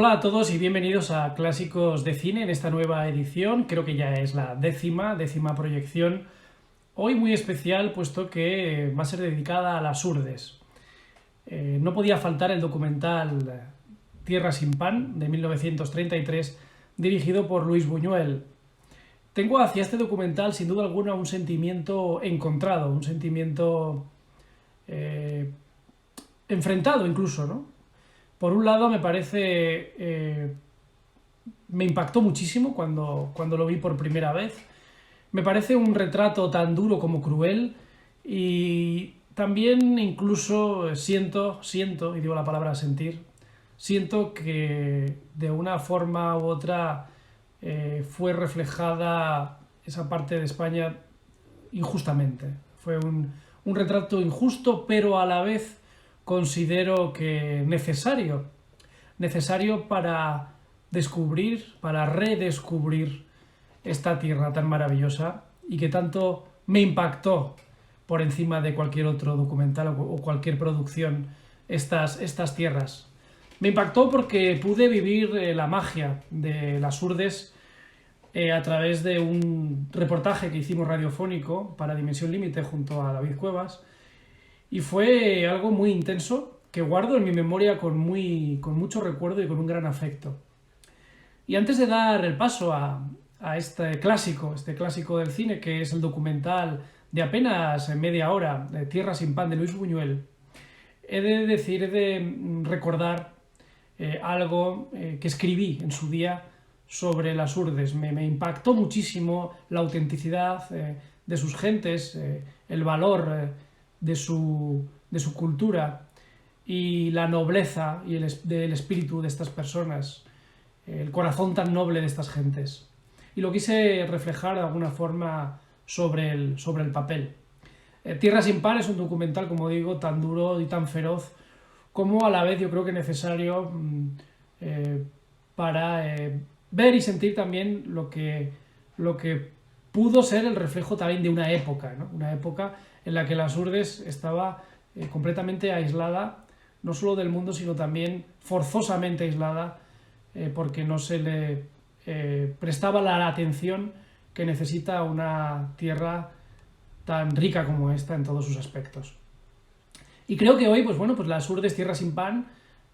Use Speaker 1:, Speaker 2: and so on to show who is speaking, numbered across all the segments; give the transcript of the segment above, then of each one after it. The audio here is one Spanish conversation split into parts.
Speaker 1: Hola a todos y bienvenidos a Clásicos de Cine en esta nueva edición. Creo que ya es la décima proyección. Hoy muy especial, puesto que va a ser dedicada a las Urdes. No podía faltar el documental Tierra sin pan, de 1933, dirigido por Luis Buñuel. Tengo hacia este documental, sin duda alguna, un sentimiento encontrado, un sentimiento enfrentado incluso, ¿no? Por un lado me parece, me impactó muchísimo cuando lo vi por primera vez. Me parece un retrato tan duro como cruel y también incluso siento, y digo la palabra sentir, siento que de una forma u otra fue reflejada esa parte de España injustamente. Fue un retrato injusto, pero a la vez considero que necesario para descubrir, para redescubrir esta tierra tan maravillosa y que tanto me impactó por encima de cualquier otro documental o cualquier producción estas tierras. Me impactó porque pude vivir la magia de las Urdes a través de un reportaje que hicimos radiofónico para Dimensión Límite junto a David Cuevas. Y fue algo muy intenso que guardo en mi memoria con mucho recuerdo y con un gran afecto. Y antes de dar el paso a este clásico del cine, que es el documental de apenas media hora, de Tierra sin pan, de Luis Buñuel, he de recordar algo que escribí en su día sobre las Urdes. Me impactó muchísimo la autenticidad de sus gentes, el valor de su cultura y la nobleza y del espíritu de estas personas, el corazón tan noble de estas gentes. Y lo quise reflejar de alguna forma sobre el papel. Tierra sin pan es un documental, como digo, tan duro y tan feroz como a la vez yo creo que necesario para ver y sentir también lo que pudo ser el reflejo también de una época, ¿no? Una época en la que las Urdes estaba completamente aislada, no solo del mundo, sino también forzosamente aislada, porque no se le prestaba la atención que necesita una tierra tan rica como esta en todos sus aspectos. Y creo que hoy, pues las Urdes, Tierra sin pan,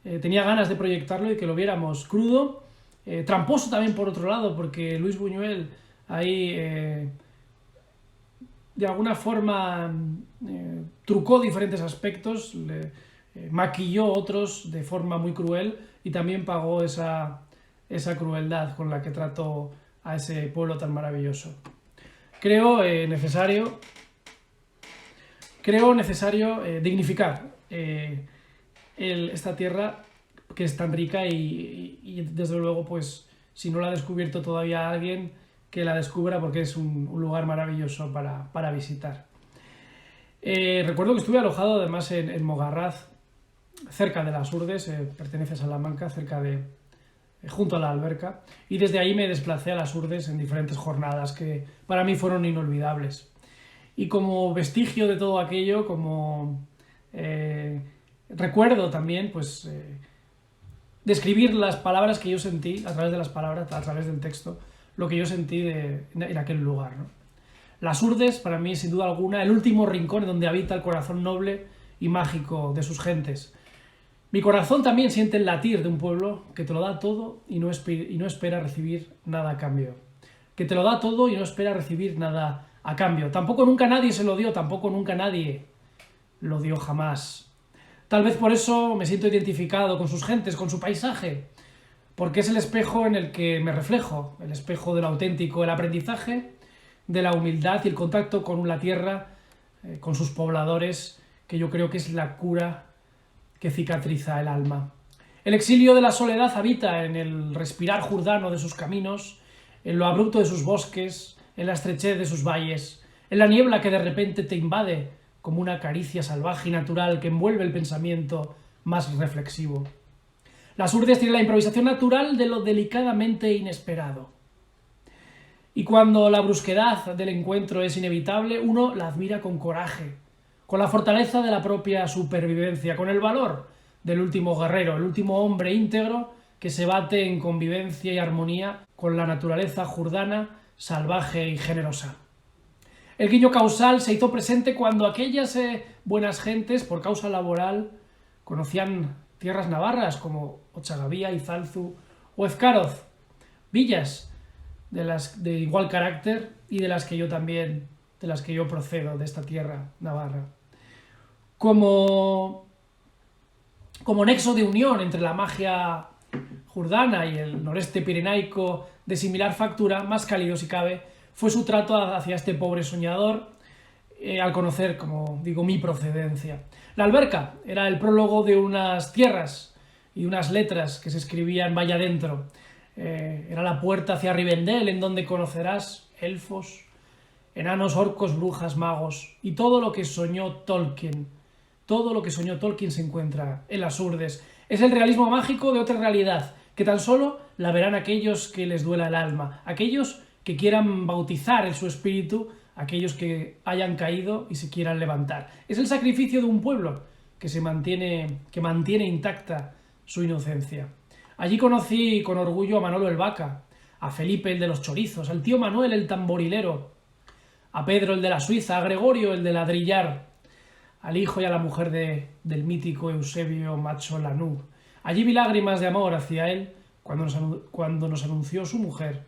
Speaker 1: tenía ganas de proyectarlo y que lo viéramos crudo, tramposo también por otro lado, porque Luis Buñuel ahí de alguna forma trucó diferentes aspectos, maquilló otros de forma muy cruel y también pagó esa crueldad con la que trató a ese pueblo tan maravilloso. Creo necesario dignificar esta tierra que es tan rica y desde luego, pues, si no la ha descubierto todavía alguien, que la descubra porque es un lugar maravilloso para visitar. Recuerdo que estuve alojado además en Mogarraz, cerca de las Urdes, pertenece a Salamanca, junto a la Alberca, y desde ahí me desplacé a las Urdes en diferentes jornadas que para mí fueron inolvidables. Y como vestigio de todo aquello, como recuerdo también, pues, describir las palabras que yo sentí, a través de las palabras, a través del texto, lo que yo sentí en aquel lugar, ¿no? Las Urdes, para mí, sin duda alguna, el último rincón donde habita el corazón noble y mágico de sus gentes. Mi corazón también siente el latir de un pueblo que te lo da todo y no espera recibir nada a cambio. Que te lo da todo y no espera recibir nada a cambio. Tampoco nunca nadie se lo dio, tampoco nunca nadie lo dio jamás. Tal vez por eso me siento identificado con sus gentes, con su paisaje, porque es el espejo en el que me reflejo, el espejo del auténtico, el aprendizaje de la humildad y el contacto con la tierra, con sus pobladores, que yo creo que es la cura que cicatriza el alma. El exilio de la soledad habita en el respirar jurdano de sus caminos, en lo abrupto de sus bosques, en la estrechez de sus valles, en la niebla que de repente te invade como una caricia salvaje y natural que envuelve el pensamiento más reflexivo. Las Urdes tienen la improvisación natural de lo delicadamente inesperado. Y cuando la brusquedad del encuentro es inevitable, uno la admira con coraje, con la fortaleza de la propia supervivencia, con el valor del último guerrero, el último hombre íntegro que se bate en convivencia y armonía con la naturaleza jurdana, salvaje y generosa. El guiño causal se hizo presente cuando aquellas buenas gentes, por causa laboral, conocían tierras navarras como Ochagavía, Izalzu o Ezcaroz, villas de igual carácter y de las que yo procedo, de esta tierra navarra. Como nexo de unión entre la magia jurdana y el noreste pirenaico de similar factura, más cálido si cabe, fue su trato hacia este pobre soñador al conocer, como digo, mi procedencia. La alberca era el prólogo de unas tierras y unas letras que se escribían valle adentro. Era la puerta hacia Rivendell, en donde conocerás elfos, enanos, orcos, brujas, magos y todo lo que soñó Tolkien. Todo lo que soñó Tolkien se encuentra en las Urdes. Es el realismo mágico de otra realidad, que tan solo la verán aquellos que les duela el alma, aquellos que quieran bautizar en su espíritu, aquellos que hayan caído y se quieran levantar. Es el sacrificio de un pueblo que mantiene intacta su inocencia. Allí conocí con orgullo a Manolo el Vaca, a Felipe el de los chorizos, al tío Manuel el tamborilero, a Pedro el de la Suiza, a Gregorio el de ladrillar, al hijo y a la mujer del mítico Eusebio Macho Lanú. Allí vi lágrimas de amor hacia él cuando nos anunció su mujer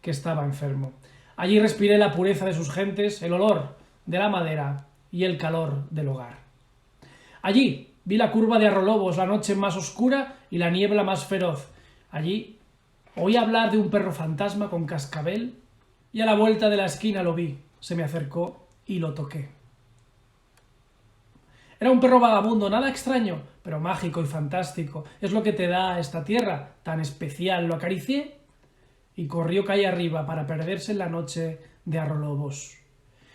Speaker 1: que estaba enfermo. Allí respiré la pureza de sus gentes, el olor de la madera y el calor del hogar. Allí vi la curva de Arrolobos, la noche más oscura y la niebla más feroz. Allí oí hablar de un perro fantasma con cascabel y a la vuelta de la esquina lo vi. Se me acercó y lo toqué. Era un perro vagabundo, nada extraño, pero mágico y fantástico. Es lo que te da esta tierra tan especial. Lo acaricié y corrió calle arriba para perderse en la noche de Arrolobos.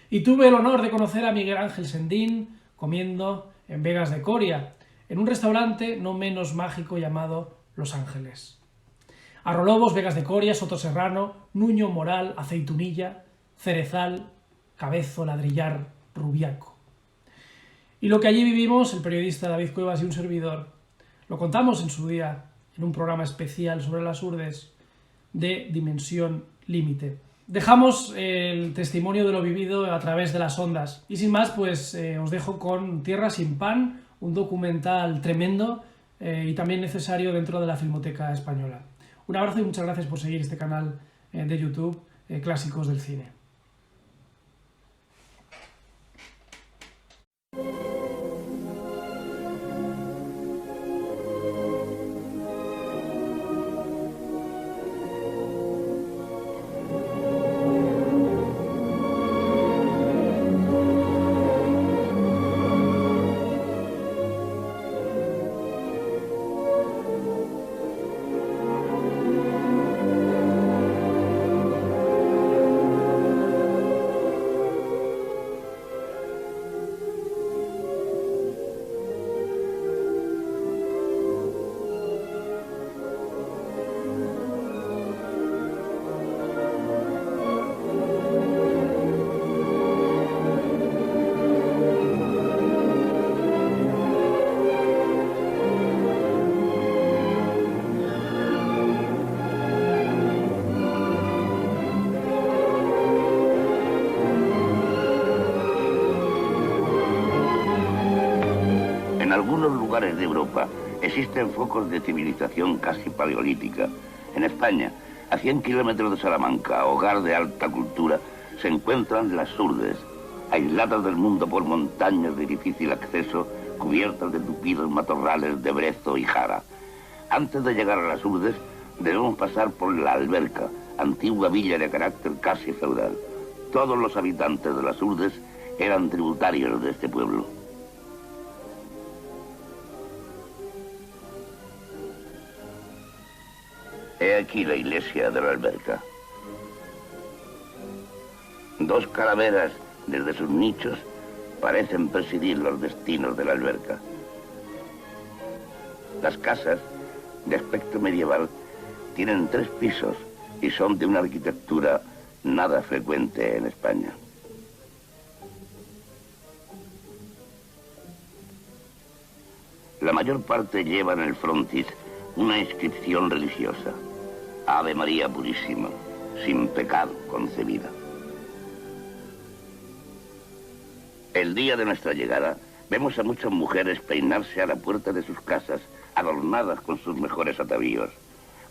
Speaker 1: Y tuve el honor de conocer a Miguel Ángel Sendín comiendo en Vegas de Coria, en un restaurante no menos mágico llamado Los Ángeles. Arrolobos, Vegas de Coria, Sotoserrano, Nuño, Moral, Aceitunilla, Cerezal, Cabezo, Ladrillar, Rubiaco. Y lo que allí vivimos, el periodista David Cuevas y un servidor, lo contamos en su día en un programa especial sobre las Urdes de Dimensión Límite. Dejamos el testimonio de lo vivido a través de las ondas. Y sin más, pues os dejo con Tierra sin pan, un documental tremendo y también necesario dentro de la Filmoteca Española. Un abrazo y muchas gracias por seguir este canal de YouTube, Clásicos del Cine.
Speaker 2: En algunos lugares de Europa existen focos de civilización casi paleolítica. En España, a 100 kilómetros de Salamanca, hogar de alta cultura, se encuentran las Urdes, aisladas del mundo por montañas de difícil acceso, cubiertas de tupidos matorrales de brezo y jara. Antes de llegar a las Urdes, debemos pasar por la Alberca, antigua villa de carácter casi feudal. Todos los habitantes de las Urdes eran tributarios de este pueblo. He aquí la iglesia de la Alberca. Dos calaveras desde sus nichos parecen presidir los destinos de la alberca. Las casas, de aspecto medieval, tienen 3 pisos y son de una arquitectura nada frecuente en España. La mayor parte llevan el frontis una inscripción religiosa. Ave María Purísima, sin pecado concebida. El día de nuestra llegada, vemos a muchas mujeres peinarse a la puerta de sus casas, adornadas con sus mejores atavíos.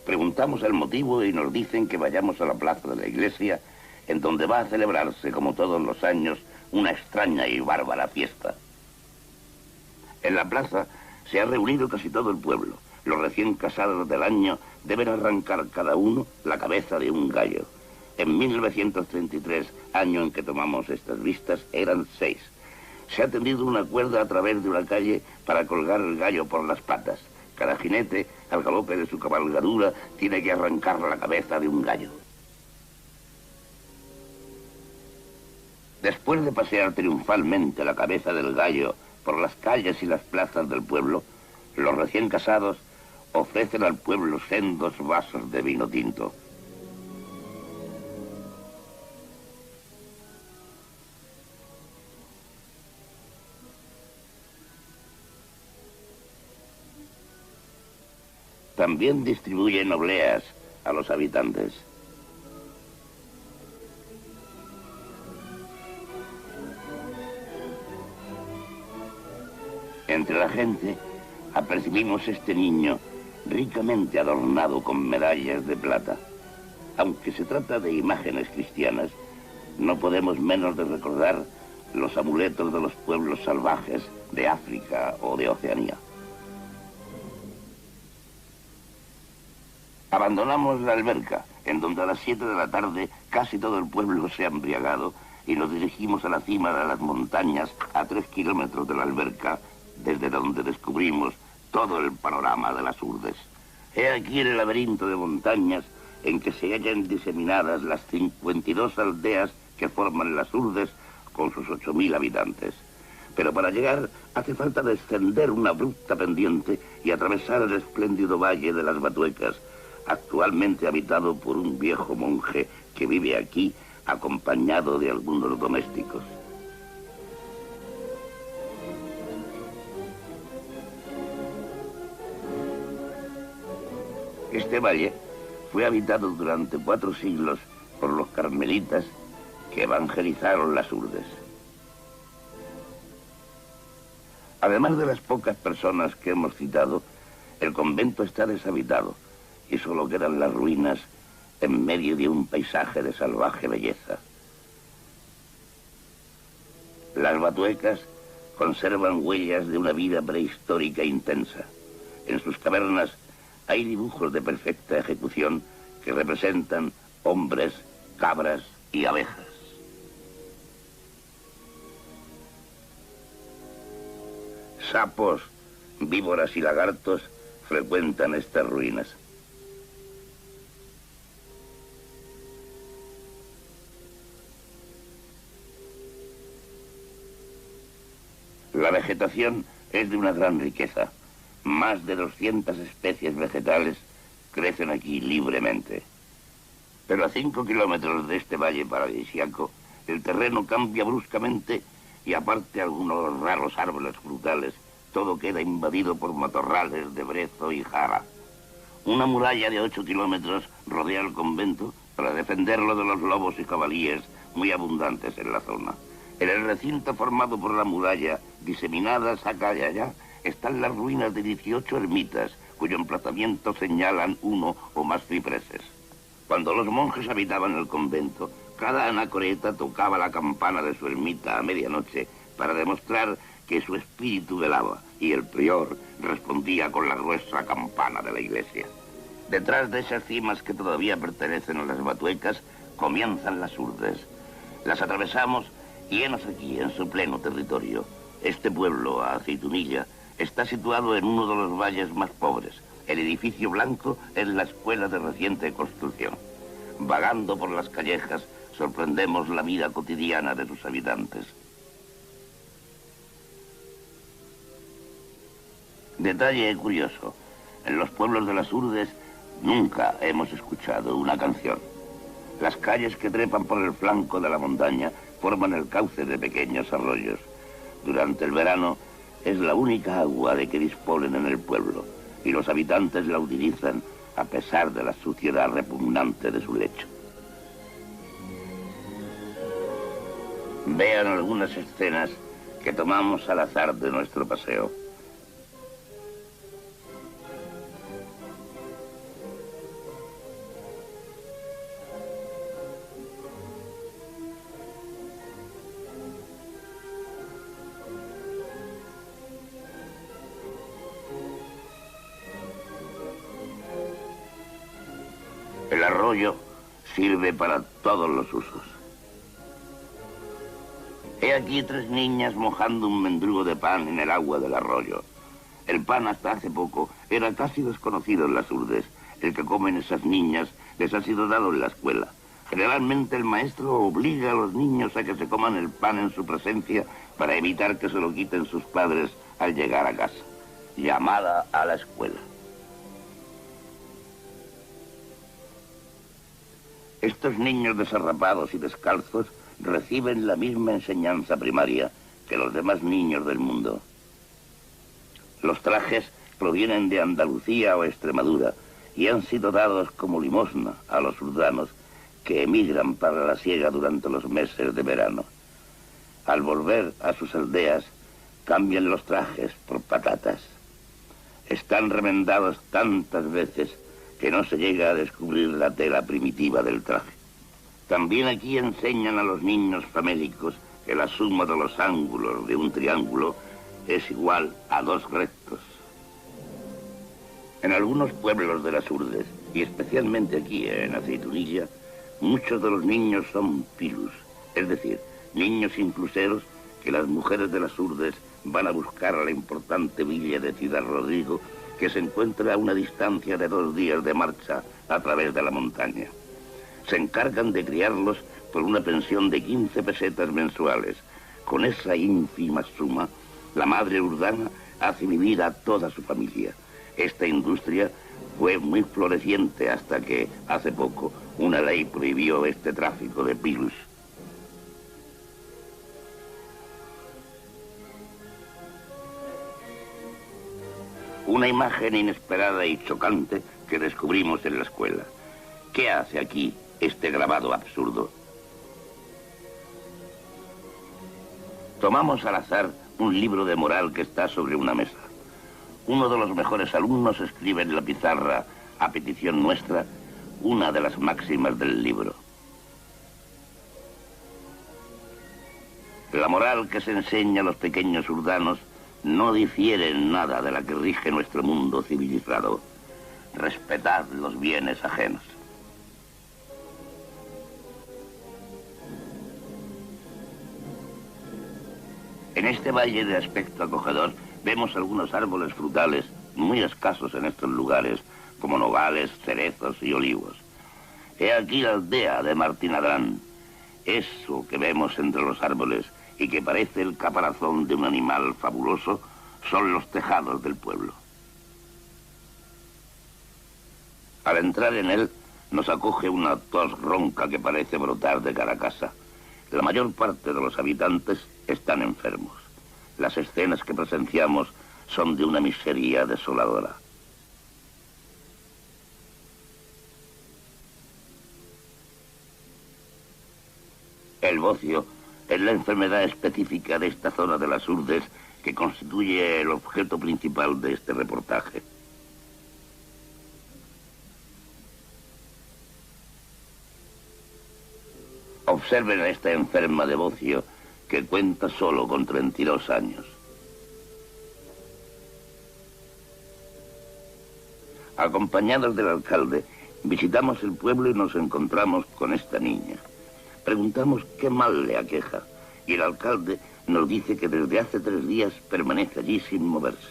Speaker 2: Preguntamos el motivo y nos dicen que vayamos a la plaza de la iglesia, en donde va a celebrarse, como todos los años, una extraña y bárbara fiesta. En la plaza se ha reunido casi todo el pueblo. Los recién casados del año deben arrancar cada uno la cabeza de un gallo. En 1933, año en que tomamos estas vistas, eran 6. Se ha tendido una cuerda a través de una calle para colgar el gallo por las patas. Cada jinete, al galope de su cabalgadura, tiene que arrancar la cabeza de un gallo. Después de pasear triunfalmente la cabeza del gallo por las calles y las plazas del pueblo, los recién casados ofrecen al pueblo sendos vasos de vino tinto. También distribuyen obleas a los habitantes. Entre la gente apercibimos este niño ricamente adornado con medallas de plata. Aunque se trata de imágenes cristianas, no podemos menos de recordar los amuletos de los pueblos salvajes de África o de Oceanía. Abandonamos la alberca, en donde a las 7 de la tarde casi todo el pueblo se ha embriagado, y nos dirigimos a la cima de las montañas a 3 kilómetros de la alberca, desde donde descubrimos todo el panorama de las Urdes. He aquí el laberinto de montañas en que se hallan diseminadas las 52 aldeas que forman las Urdes con sus 8.000 habitantes. Pero para llegar hace falta descender una abrupta pendiente y atravesar el espléndido valle de las Batuecas, actualmente habitado por un viejo monje que vive aquí acompañado de algunos domésticos. Este valle fue habitado durante 4 siglos por los carmelitas que evangelizaron las Urdes. Además de las pocas personas que hemos citado, el convento está deshabitado y solo quedan las ruinas en medio de un paisaje de salvaje belleza. Las Batuecas conservan huellas de una vida prehistórica intensa. En sus cavernas hay dibujos de perfecta ejecución que representan hombres, cabras y abejas. Sapos, víboras y lagartos frecuentan estas ruinas. La vegetación es de una gran riqueza. Más de 200 especies vegetales crecen aquí libremente. Pero a 5 kilómetros de este valle paradisíaco, el terreno cambia bruscamente y aparte algunos raros árboles frutales, todo queda invadido por matorrales de brezo y jara. Una muralla de 8 kilómetros rodea el convento para defenderlo de los lobos y jabalíes muy abundantes en la zona. En el recinto formado por la muralla, diseminadas acá y allá, están las ruinas de 18 ermitas, cuyo emplazamiento señalan uno o más cipreses. Cuando los monjes habitaban el convento, cada anacoreta tocaba la campana de su ermita a medianoche para demostrar que su espíritu velaba, y el prior respondía con la gruesa campana de la iglesia. Detrás de esas cimas que todavía pertenecen a las Batuecas, comienzan las Urdes. Las atravesamos y henos aquí, en su pleno territorio. Este pueblo, a Aceitunilla, está situado en uno de los valles más pobres. El edificio blanco es la escuela de reciente construcción. Vagando por las callejas, sorprendemos la vida cotidiana de sus habitantes. Detalle curioso, en los pueblos de las Urdes nunca hemos escuchado una canción. Las calles que trepan por el flanco de la montaña forman el cauce de pequeños arroyos. Durante el verano es la única agua de que disponen en el pueblo, y los habitantes la utilizan a pesar de la suciedad repugnante de su lecho. Vean algunas escenas que tomamos al azar de nuestro paseo. El arroyo sirve para todos los usos. He aquí 3 niñas mojando un mendrugo de pan en el agua del arroyo. El pan hasta hace poco era casi desconocido en las Urdes. El que comen esas niñas les ha sido dado en la escuela. Generalmente el maestro obliga a los niños a que se coman el pan en su presencia para evitar que se lo quiten sus padres al llegar a casa. Llamada a la escuela. Estos niños desarrapados y descalzos reciben la misma enseñanza primaria que los demás niños del mundo. Los trajes provienen de Andalucía o Extremadura y han sido dados como limosna a los urdanos que emigran para la siega durante los meses de verano. Al volver a sus aldeas, cambian los trajes por patatas. Están remendados tantas veces que no se llega a descubrir la tela primitiva del traje. También aquí enseñan a los niños famélicos que la suma de los ángulos de un triángulo es igual a 2 rectos. En algunos pueblos de las Urdes, y especialmente aquí en Aceitunilla, muchos de los niños son pilus, es decir, niños incluseros que las mujeres de las Urdes van a buscar a la importante villa de Ciudad Rodrigo, que se encuentra a una distancia de 2 días de marcha a través de la montaña. Se encargan de criarlos por una pensión de 15 pesetas mensuales. Con esa ínfima suma, la madre urdana hace vivir a toda su familia. Esta industria fue muy floreciente hasta que, hace poco, una ley prohibió este tráfico de pilus. Una imagen inesperada y chocante que descubrimos en la escuela. ¿Qué hace aquí este grabado absurdo? Tomamos al azar un libro de moral que está sobre una mesa. Uno de los mejores alumnos escribe en la pizarra, a petición nuestra, una de las máximas del libro. La moral que se enseña a los pequeños urdanos no difiere en nada de la que rige nuestro mundo civilizado. Respetad los bienes ajenos. En este valle de aspecto acogedor vemos algunos árboles frutales muy escasos en estos lugares, como nogales, cerezos y olivos. He aquí la aldea de Martín Adrán. Eso que vemos entre los árboles y que parece el caparazón de un animal fabuloso son los tejados del pueblo. Al entrar en él nos acoge una tos ronca que parece brotar de cada casa. La mayor parte de los habitantes están enfermos. Las escenas que presenciamos son de una miseria desoladora. El bocio es la enfermedad específica de esta zona de las Urdes que constituye el objeto principal de este reportaje. Observen a esta enferma de bocio que cuenta solo con 32 años. Acompañados del alcalde, visitamos el pueblo y nos encontramos con esta niña. Preguntamos qué mal le aqueja y el alcalde nos dice que desde hace 3 días permanece allí sin moverse.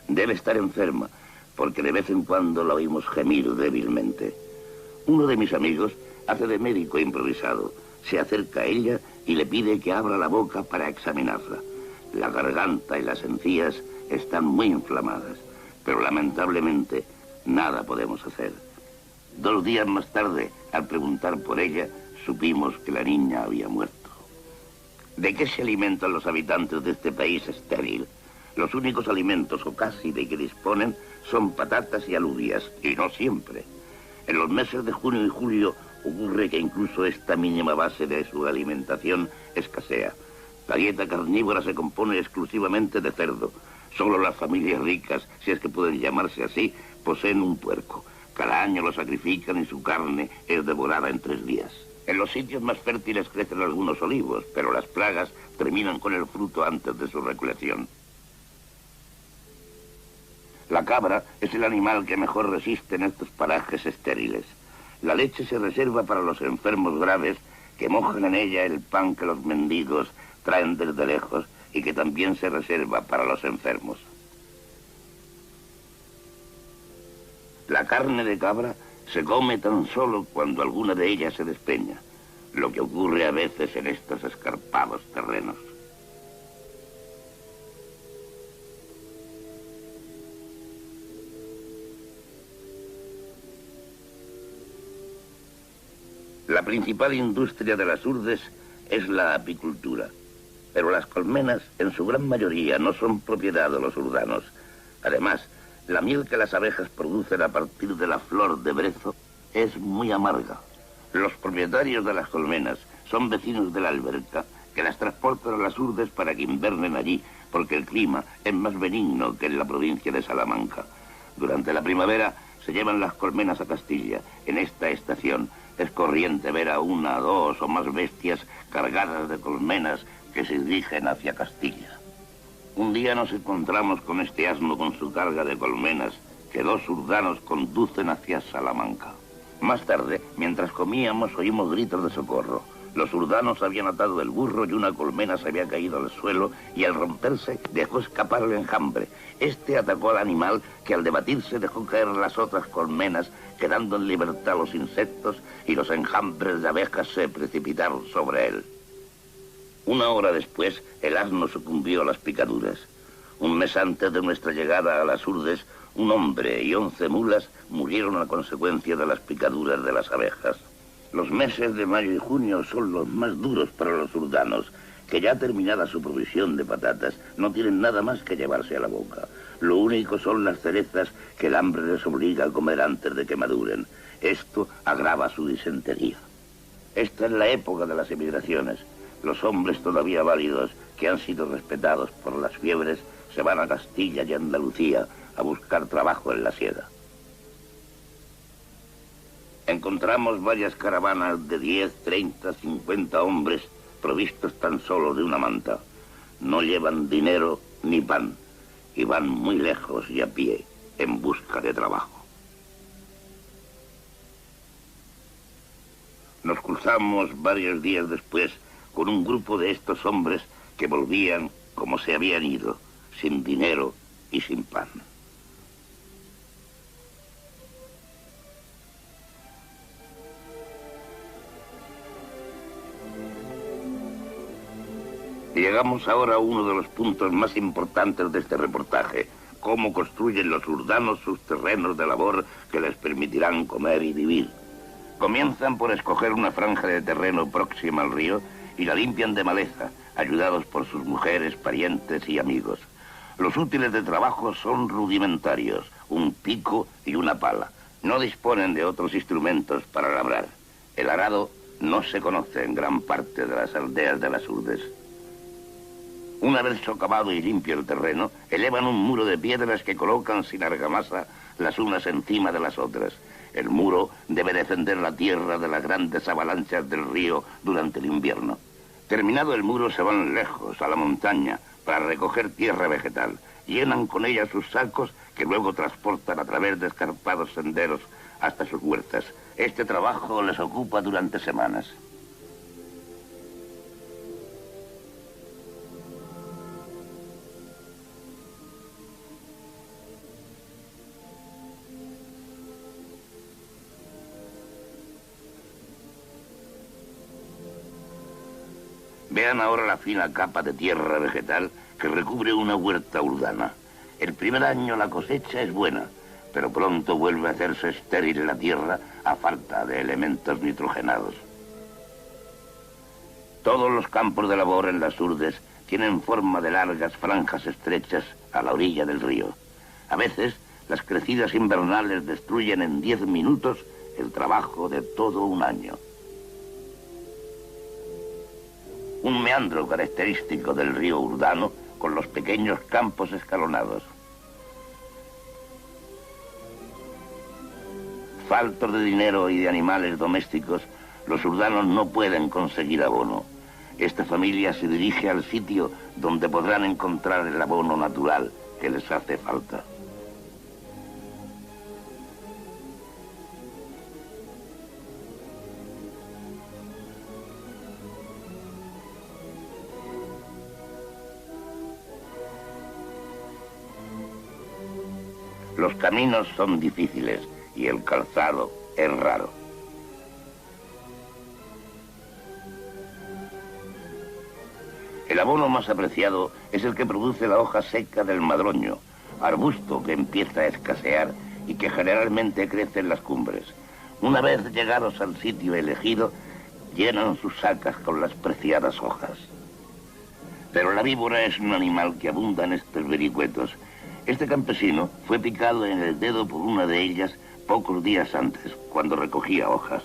Speaker 2: Debe estar enferma porque de vez en cuando la oímos gemir débilmente. Uno de mis amigos hace de médico improvisado. Se acerca a ella y le pide que abra la boca para examinarla. La garganta y las encías están muy inflamadas, pero lamentablemente nada podemos hacer. 2 días más tarde, al preguntar por ella, supimos que la niña había muerto. ¿De qué se alimentan los habitantes de este país estéril? Los únicos alimentos, o casi, de que disponen son patatas y alubias, y no siempre. En los meses de junio y julio ocurre que incluso esta mínima base de su alimentación escasea. La dieta carnívora se compone exclusivamente de cerdo. Solo las familias ricas, si es que pueden llamarse así, poseen un puerco. Cada año lo sacrifican y su carne es devorada en 3 días. En los sitios más fértiles crecen algunos olivos, pero las plagas terminan con el fruto antes de su recolección. La cabra es el animal que mejor resiste en estos parajes estériles. La leche se reserva para los enfermos graves que mojan en ella el pan que los mendigos traen desde lejos y que también se reserva para los enfermos. La carne de cabra se come tan solo cuando alguna de ellas se despeña, lo que ocurre a veces en estos escarpados terrenos. La principal industria de las Urdes es la apicultura, pero las colmenas en su gran mayoría no son propiedad de los urdanos. Además, la miel que las abejas producen a partir de la flor de brezo es muy amarga. Los propietarios de las colmenas son vecinos de la alberca que las transportan a las Urdes para que invernen allí, porque el clima es más benigno que en la provincia de Salamanca. Durante la primavera se llevan las colmenas a Castilla. En esta estación es corriente ver a 1, 2 o más bestias cargadas de colmenas que se dirigen hacia Castilla. Un día nos encontramos con este asno con su carga de colmenas que 2 urdanos conducen hacia Salamanca. Más tarde, mientras comíamos, oímos gritos de socorro. Los urdanos habían atado el burro y una colmena se había caído al suelo y al romperse dejó escapar el enjambre. Este atacó al animal que al debatirse dejó caer las otras colmenas, quedando en libertad los insectos y los enjambres de abejas se precipitaron sobre él. 1 hora después, el asno sucumbió a las picaduras. Un mes antes de nuestra llegada a las Urdes, un hombre y 11 mulas murieron a consecuencia de las picaduras de las abejas. Los meses de mayo y junio son los más duros para los urdanos, que ya terminada su provisión de patatas, no tienen nada más que llevarse a la boca. Lo único son las cerezas que el hambre les obliga a comer antes de que maduren. Esto agrava su disentería. Esta es la época de las emigraciones. Los hombres todavía válidos, que han sido respetados por las fiebres, se van a Castilla y Andalucía a buscar trabajo en la siega. Encontramos varias caravanas de 10, 30, 50 hombres provistos tan solo de una manta. No llevan dinero ni pan y van muy lejos y a pie en busca de trabajo. Nos cruzamos varios días después con un grupo de estos hombres que volvían como se habían ido, sin dinero y sin pan. Llegamos ahora a uno de los puntos más importantes de este reportaje: cómo construyen los urdanos sus terrenos de labor que les permitirán comer y vivir. Comienzan por escoger una franja de terreno próxima al río y la limpian de maleza, ayudados por sus mujeres, parientes y amigos. Los útiles de trabajo son rudimentarios: un pico y una pala. No disponen de otros instrumentos para labrar. El arado no se conoce en gran parte de las aldeas de las Urdes. Una vez socavado y limpio el terreno, elevan un muro de piedras que colocan sin argamasa las unas encima de las otras. El muro debe defender la tierra de las grandes avalanchas del río durante el invierno. Terminado el muro, se van lejos, a la montaña, para recoger tierra vegetal. Llenan con ella sus sacos que luego transportan a través de escarpados senderos hasta sus huertas. Este trabajo les ocupa durante semanas. Vean ahora la fina capa de tierra vegetal que recubre una huerta urdana. El primer año la cosecha es buena, pero pronto vuelve a hacerse estéril la tierra a falta de elementos nitrogenados. Todos los campos de labor en las urdes tienen forma de largas franjas estrechas a la orilla del río. A veces, las crecidas invernales destruyen en 10 minutos el trabajo de todo un año. Un meandro característico del río Urdano con los pequeños campos escalonados. Faltos de dinero y de animales domésticos, los urdanos no pueden conseguir abono. Esta familia se dirige al sitio donde podrán encontrar el abono natural que les hace falta. Los caminos son difíciles y el calzado es raro. El abono más apreciado es el que produce la hoja seca del madroño, arbusto que empieza a escasear y que generalmente crece en las cumbres. Una vez llegados al sitio elegido, llenan sus sacas con las preciadas hojas. Pero la víbora es un animal que abunda en estos vericuetos. Este campesino fue picado en el dedo por una de ellas pocos días antes, cuando recogía hojas.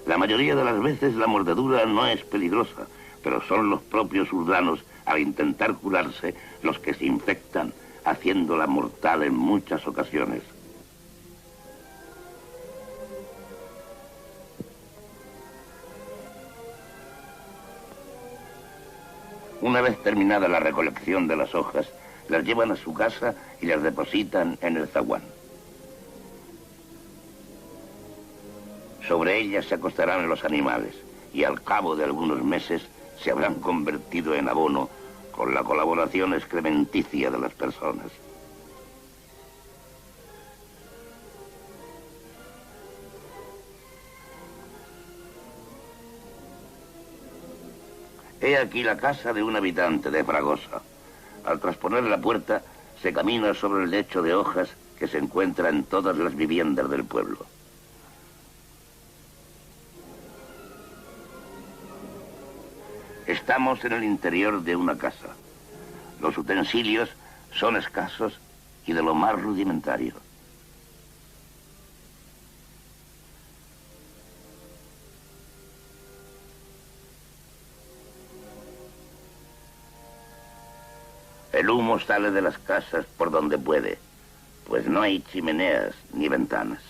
Speaker 2: La mayoría de las veces la mordedura no es peligrosa, pero son los propios urdanos, al intentar curarse, los que se infectan, haciéndola mortal en muchas ocasiones. Una vez terminada la recolección de las hojas, las llevan a su casa y las depositan en el zaguán. Sobre ellas se acostarán los animales y al cabo de algunos meses se habrán convertido en abono con la colaboración excrementicia de las personas. He aquí la casa de un habitante de Fragosa. Al trasponer la puerta, se camina sobre el lecho de hojas que se encuentra en todas las viviendas del pueblo. Estamos en el interior de una casa. Los utensilios son escasos y de lo más rudimentario. El humo sale de las casas por donde puede, pues no hay chimeneas ni ventanas.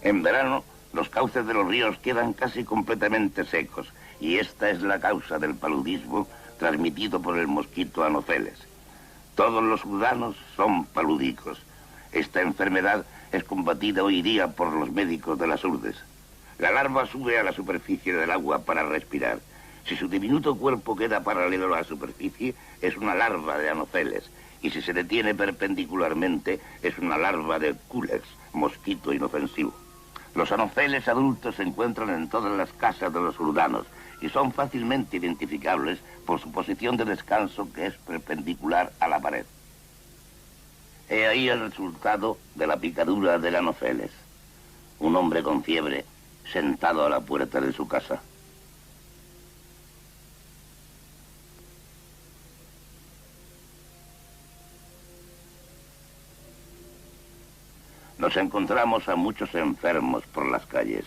Speaker 2: En verano, los cauces de los ríos quedan casi completamente secos y esta es la causa del paludismo transmitido por el mosquito Anopheles. Todos los urdanos son paludicos. Esta enfermedad es combatida hoy día por los médicos de las urdes. La larva sube a la superficie del agua para respirar. Si su diminuto cuerpo queda paralelo a la superficie, es una larva de Anopheles, y si se detiene perpendicularmente, es una larva de Culex, mosquito inofensivo. Los Anopheles adultos se encuentran en todas las casas de los urdanos y son fácilmente identificables por su posición de descanso, que es perpendicular a la pared. He ahí el resultado de la picadura del Anopheles. Un hombre con fiebre sentado a la puerta de su casa. Nos encontramos a muchos enfermos por las calles.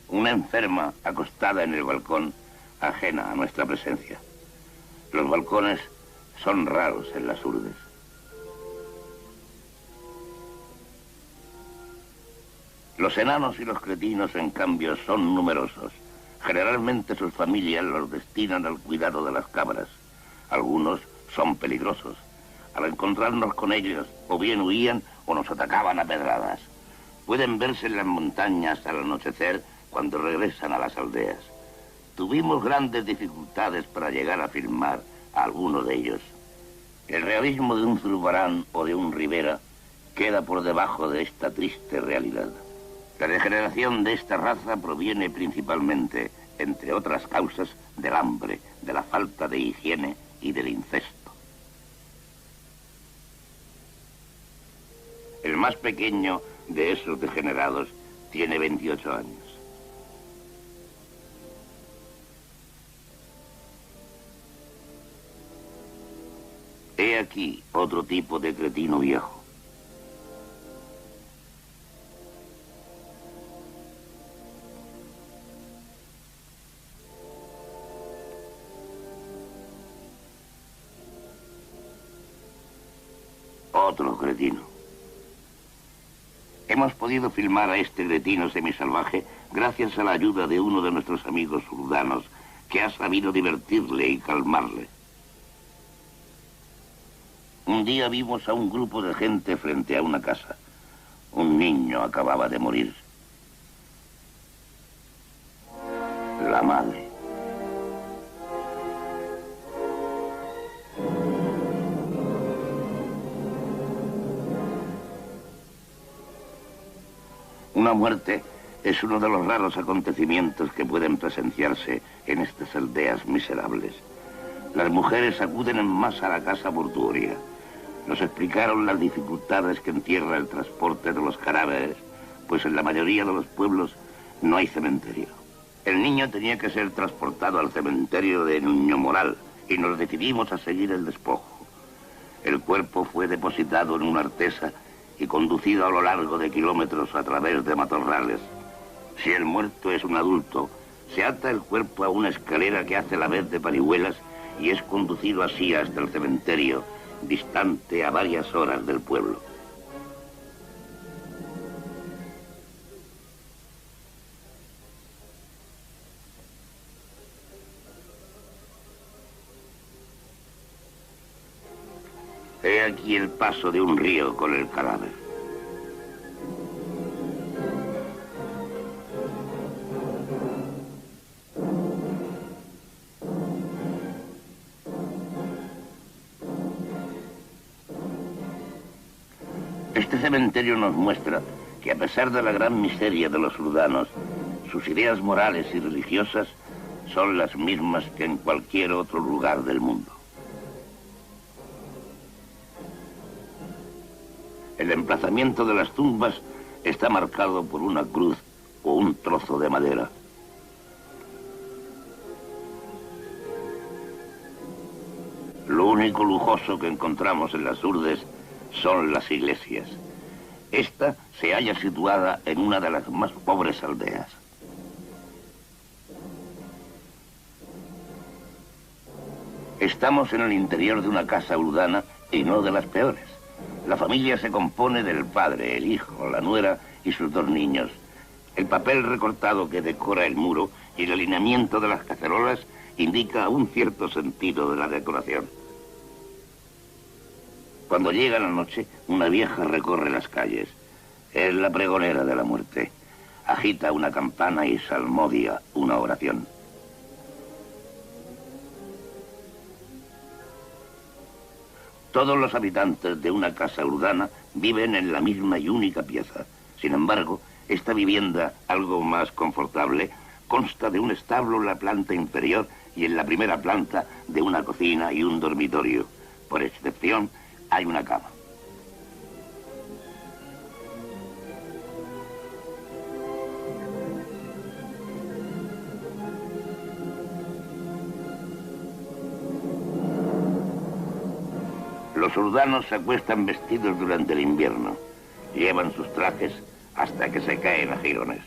Speaker 2: Una enferma acostada en el balcón, ajena a nuestra presencia. Los balcones son raros en las urdes. Los enanos y los cretinos, en cambio, son numerosos. Generalmente sus familias los destinan al cuidado de las cabras. Algunos son peligrosos. Al encontrarnos con ellos, o bien huían o nos atacaban a pedradas. Pueden verse en las montañas al anochecer cuando regresan a las aldeas. Tuvimos grandes dificultades para llegar a filmar a alguno de ellos. El realismo de un Zurbarán o de un Rivera queda por debajo de esta triste realidad. La degeneración de esta raza proviene principalmente, entre otras causas, del hambre, de la falta de higiene y del incesto. El más pequeño de esos degenerados tiene 28 años. He aquí otro tipo de cretino viejo. Otro cretino. Hemos podido filmar a este cretino semisalvaje gracias a la ayuda de uno de nuestros amigos urdanos que ha sabido divertirle y calmarle. Un día vimos a un grupo de gente frente a una casa. Un niño acababa de morir. La madre. Una muerte es uno de los raros acontecimientos que pueden presenciarse en estas aldeas miserables. Las mujeres acuden en masa a la casa mortuoria. Nos explicaron las dificultades que encierra el transporte de los cadáveres, pues en la mayoría de los pueblos no hay cementerio. El niño tenía que ser transportado al cementerio de Nuñomoral y nos decidimos a seguir el despojo. El cuerpo fue depositado en una artesa y conducido a lo largo de kilómetros a través de matorrales. Si el muerto es un adulto, se ata el cuerpo a una escalera que hace la vez de parihuelas y es conducido así hasta el cementerio, distante a varias horas del pueblo. He aquí el paso de un río con el cadáver. Este cementerio nos muestra que a pesar de la gran miseria de los urdanos, sus ideas morales y religiosas son las mismas que en cualquier otro lugar del mundo. El emplazamiento de las tumbas está marcado por una cruz o un trozo de madera. Lo único lujoso que encontramos en las urdes son las iglesias. Esta se halla situada en una de las más pobres aldeas. Estamos en el interior de una casa urdana y no de las peores. La familia se compone del padre, el hijo, la nuera y sus 2 niños. El papel recortado que decora el muro y el alineamiento de las cacerolas indica un cierto sentido de la decoración. Cuando llega la noche, una vieja recorre las calles. Es la pregonera de la muerte. Agita una campana y salmodia una oración. Todos los habitantes de una casa urbana viven en la misma y única pieza. Sin embargo, esta vivienda, algo más confortable, consta de un establo en la planta inferior y en la primera planta de una cocina y un dormitorio. Por excepción, hay una cama. Los urdanos se acuestan vestidos durante el invierno. Llevan sus trajes hasta que se caen a jirones.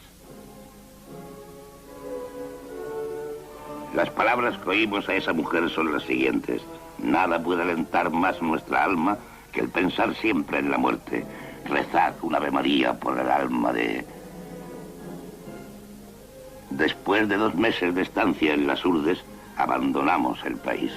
Speaker 2: Las palabras que oímos a esa mujer son las siguientes. Nada puede alentar más nuestra alma que el pensar siempre en la muerte. Rezad un Ave María por el alma de... Después de 2 meses de estancia en las urdes, abandonamos el país.